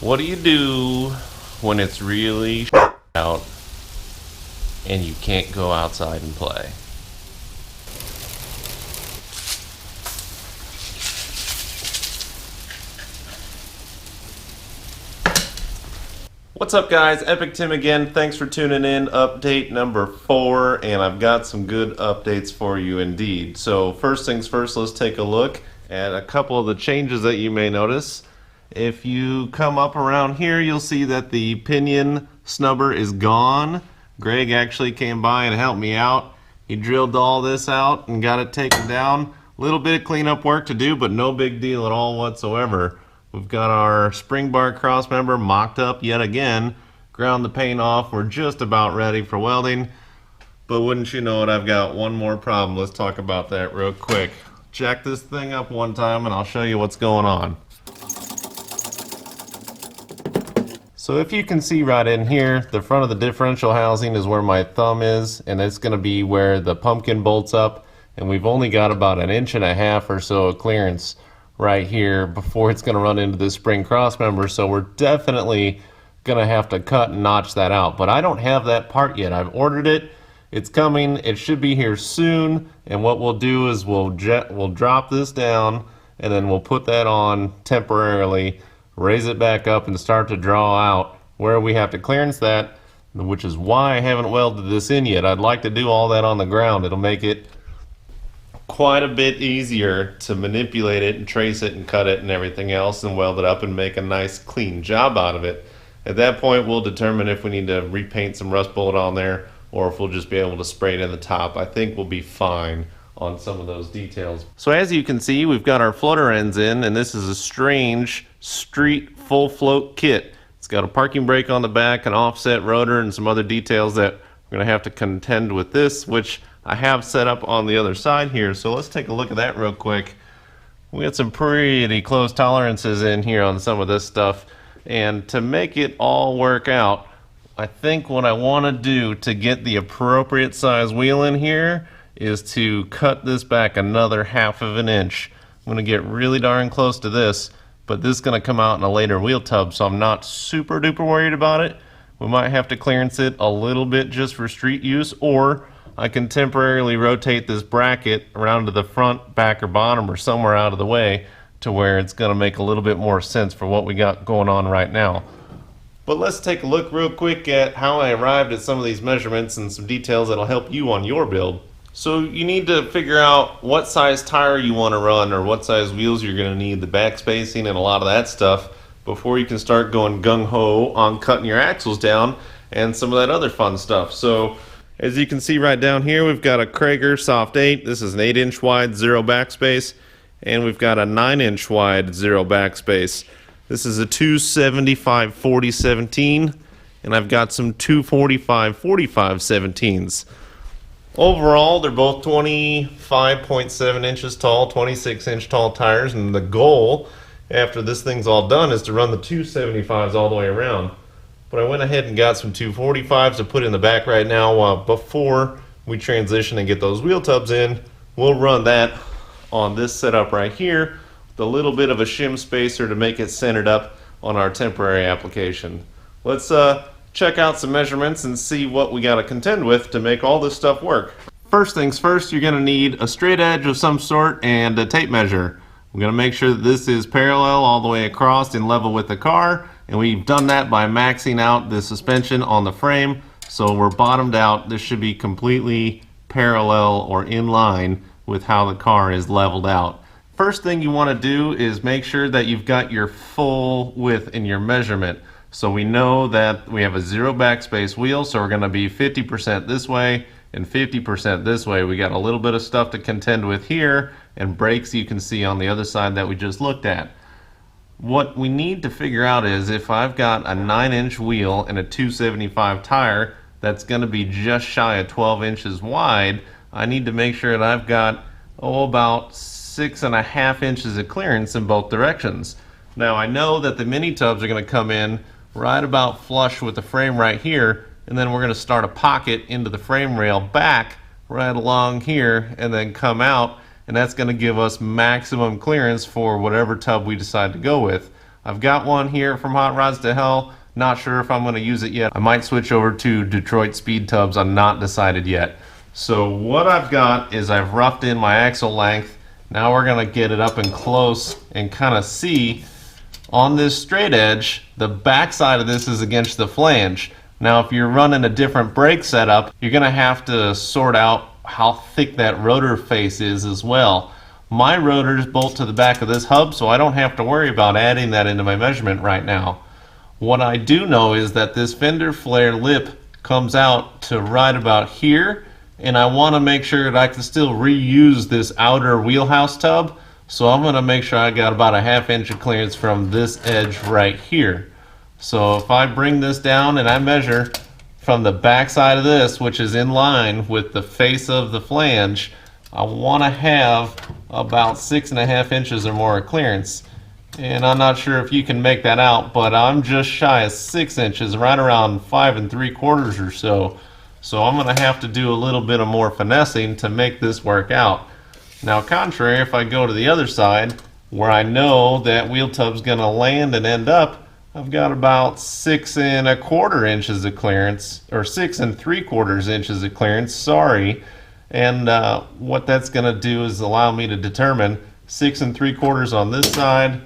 What do you do when it's really out and you can't go outside and play? What's up, guys? Epic Tim again. Thanks for tuning in. Update number 4, and I've got some good updates for you indeed. So first things first, let's take a look at a couple of the changes that you may notice. If you come up around here, you'll see that the pinion snubber is gone. Greg actually came by and helped me out. He drilled all this out and got it taken down. A little bit of cleanup work to do, but no big deal at all whatsoever. We've got our spring bar cross member mocked up yet again. Ground the paint off. We're just about ready for welding. But wouldn't you know it, I've got one more problem. Let's talk about that real quick. Jack this thing up one time and I'll show you what's going on. So if you can see right in here, the front of the differential housing is where my thumb is, and it's going to be where the pumpkin bolts up, and we've only got about 1.5 inches or so of clearance right here before it's going to run into this spring cross member, so we're definitely going to have to cut and notch that out. But I don't have that part yet. I've ordered it. It's coming. It should be here soon, and what we'll do is we'll drop this down, and then we'll put that on temporarily, raise it back up, and start to draw out where we have to clearance that, which is why I haven't welded this in yet. I'd like to do all that on the ground. It'll make it quite a bit easier to manipulate it and trace it and cut it and everything else and weld it up and make a nice clean job out of it. At that point, we'll determine if we need to repaint some rust bullet on there or if we'll just be able to spray it in the top. I think we'll be fine on some of those details. So as you can see, we've got our floater ends in, and this is a strange street full float kit. It's got a parking brake on the back, an offset rotor, and some other details that we're going to have to contend with this, which I have set up on the other side here. So let's take a look at that real quick. We got some pretty close tolerances in here on some of this stuff, and to make it all work out, I think what I want to do to get the appropriate size wheel in here is to cut this back another 1/2 inch. I'm going to get really darn close to this, but this is going to come out in a later wheel tub, so I'm not super duper worried about it. We might have to clearance it a little bit just for street use, or I can temporarily rotate this bracket around to the front, back, or bottom, or somewhere out of the way to where it's going to make a little bit more sense for what we got going on right now. But let's take a look real quick at how I arrived at some of these measurements and some details that'll help you on your build. So you need to figure out what size tire you want to run or what size wheels you're going to need, the back spacing and a lot of that stuff, before you can start going gung-ho on cutting your axles down and some of that other fun stuff. So as you can see right down here, we've got a Krager Soft 8. This is an 8-inch wide, 0 backspace, and we've got a 9-inch wide, 0 backspace. This is a 275/40/17, and I've got some 245/45/17s. Overall, they're both 25.7 inches tall, 26-inch tall tires, and the goal after this thing's all done is to run the 275s all the way around. But I went ahead and got some 245s to put in the back right now before we transition and get those wheel tubs in. We'll run that on this setup right here with a little bit of a shim spacer to make it centered up on our temporary application. Let's check out some measurements and see what we got to contend with to make all this stuff work. First things first, you're going to need a straight edge of some sort and a tape measure. We're going to make sure that this is parallel all the way across and level with the car, and we've done that by maxing out the suspension on the frame, so we're bottomed out. This should be completely parallel or in line with how the car is leveled out. First thing you want to do is make sure that you've got your full width in your measurement. So we know that we have a 0 backspace wheel, so we're going to be 50% this way and 50% this way. We got a little bit of stuff to contend with here, and brakes you can see on the other side that we just looked at. What we need to figure out is if I've got a 9-inch wheel and a 275 tire that's going to be just shy of 12 inches wide, I need to make sure that I've got about 6.5 inches of clearance in both directions. Now I know that the mini tubs are going to come in right about flush with the frame right here, and then we're going to start a pocket into the frame rail back right along here and then come out, and that's going to give us maximum clearance for whatever tub we decide to go with. I've got one here from Hot Rods to Hell. Not sure if I'm going to use it yet. I might switch over to Detroit speed tubs. I'm not decided yet. So what I've got is I've roughed in my axle length. Now we're going to get it up and close and kind of see on this straight edge, the back side of this is against the flange. Now if you're running a different brake setup, you're going to have to sort out how thick that rotor face is as well. My rotors bolt to the back of this hub, so I don't have to worry about adding that into my measurement right now. What I do know is that this fender flare lip comes out to right about here, and I want to make sure that I can still reuse this outer wheelhouse tub. So I'm going to make sure I got about a 1/2 inch of clearance from this edge right here. So if I bring this down and I measure from the back side of this, which is in line with the face of the flange, I want to have about 6.5 inches or more of clearance. And I'm not sure if you can make that out, but I'm just shy of 6 inches, right around 5 3/4 or so. So I'm going to have to do a little bit of more finessing to make this work out. Now contrary, if I go to the other side, where I know that wheel tub's going to land and end up, I've got about 6 1/4 inches of clearance, or 6 3/4 inches of clearance, sorry. And what that's going to do is allow me to determine 6 3/4 on this side,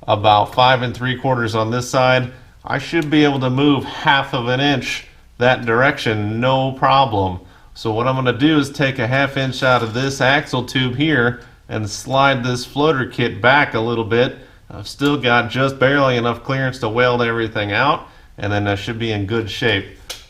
about 5 3/4 on this side. I should be able to move 1/2 inch that direction, no problem. So what I'm going to do is take a 1/2 inch out of this axle tube here and slide this floater kit back a little bit. I've still got just barely enough clearance to weld everything out, and then I should be in good shape.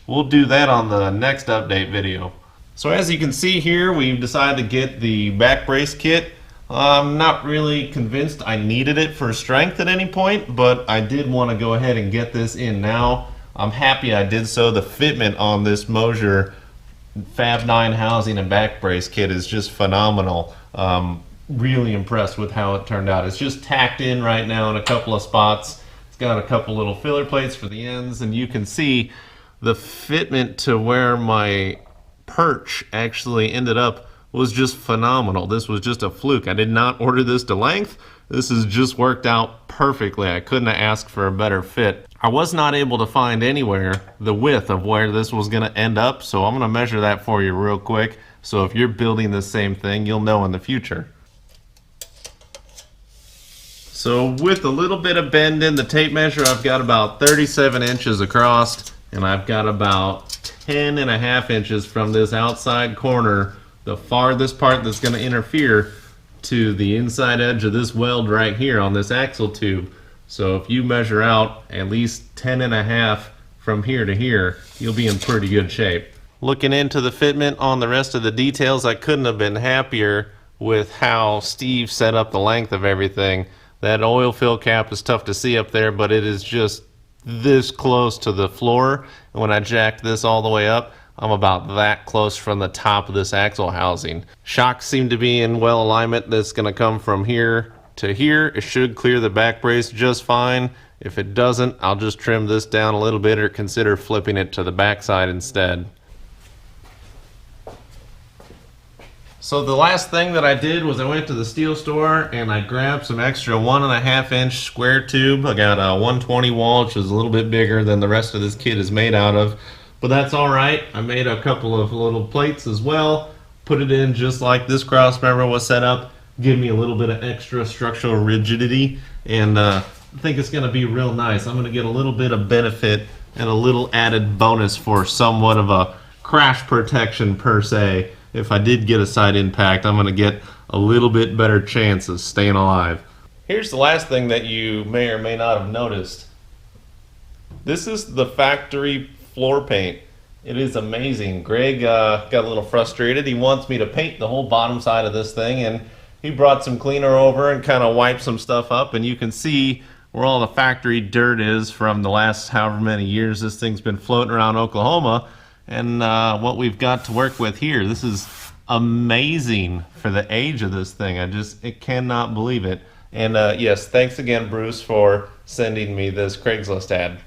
We'll do that on the next update video. So as you can see here, we've decided to get the back brace kit. I'm not really convinced I needed it for strength at any point, but I did want to go ahead and get this in now. I'm happy I did so. The fitment on this Mosier Fab 9 housing and back brace kit is just phenomenal. Really impressed with how it turned out. It's just tacked in right now in a couple of spots. It's got a couple little filler plates for the ends, and you can see the fitment to where my perch actually ended up was just phenomenal. This was just a fluke. I did not order this to length. This has just worked out perfectly. I couldn't have asked for a better fit. I was not able to find anywhere the width of where this was going to end up, so I'm going to measure that for you real quick. So if you're building the same thing, you'll know in the future. So with a little bit of bend in the tape measure, I've got about 37 inches across, and I've got about 10.5 inches from this outside corner, the farthest part that's going to interfere, to the inside edge of this weld right here on this axle tube. So if you measure out at least 10.5 from here to here, you'll be in pretty good shape. Looking into the fitment on the rest of the details, I couldn't have been happier with how Steve set up the length of everything. That oil fill cap is tough to see up there, but it is just this close to the floor. And when I jacked this all the way up, I'm about that close from the top of this axle housing. Shocks seem to be in well alignment. That's going to come from here to here. It should clear the back brace just fine. If it doesn't, I'll just trim this down a little bit or consider flipping it to the back side instead. So the last thing that I did was I went to the steel store and I grabbed some extra 1.5 inch square tube. I got a 120 wall, which is a little bit bigger than the rest of this kit is made out of. But that's alright. I made a couple of little plates as well. Put it in just like this cross member was set up. Give me a little bit of extra structural rigidity. And I think it's going to be real nice. I'm going to get a little bit of benefit and a little added bonus for somewhat of a crash protection per se. If I did get a side impact, I'm going to get a little bit better chance of staying alive. Here's the last thing that you may or may not have noticed. This is the factory floor paint. It is amazing. Greg got a little frustrated. He wants me to paint the whole bottom side of this thing, and he brought some cleaner over and kind of wiped some stuff up, and you can see where all the factory dirt is from the last however many years this thing's been floating around Oklahoma. And what we've got to work with here, this is amazing for the age of this thing. I cannot believe it. And yes, thanks again, Bruce, for sending me this Craigslist ad.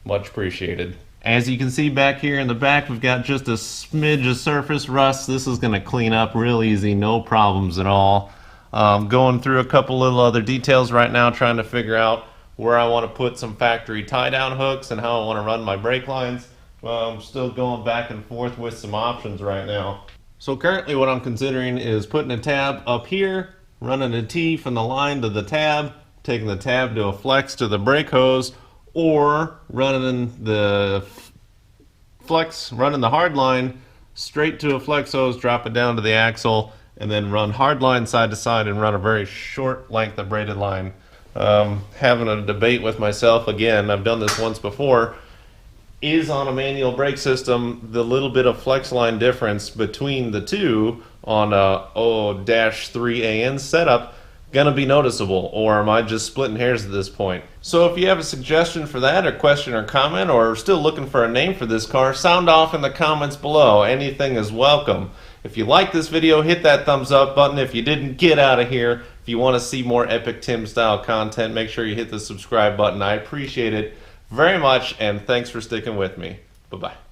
Much appreciated. As you can see back here in the back, we've got just a smidge of surface rust. This is going to clean up real easy, no problems at all. Going through a couple little other details right now, trying to figure out where I want to put some factory tie-down hooks and how I want to run my brake lines. I'm still going back and forth with some options right now. So currently what I'm considering is putting a tab up here, running a T from the line to the tab, taking the tab to a flex to the brake hose, or running the hard line straight to a flex hose, drop it down to the axle, and then run hard line side to side and run a very short length of braided line. Having a debate with myself again, I've done this once before. Is on a manual brake system the little bit of flex line difference between the two on a O-3AN setup gonna be noticeable, or am I just splitting hairs at this point? So if you have a suggestion for that, or question or comment, or still looking for a name for this car, sound off in the comments below. Anything is welcome. If you like this video, hit that thumbs up button. If you didn't, get out of here. If you want to see more Epic Tim style content, make sure you hit the subscribe button. I appreciate it very much, and thanks for sticking with me. Bye-bye.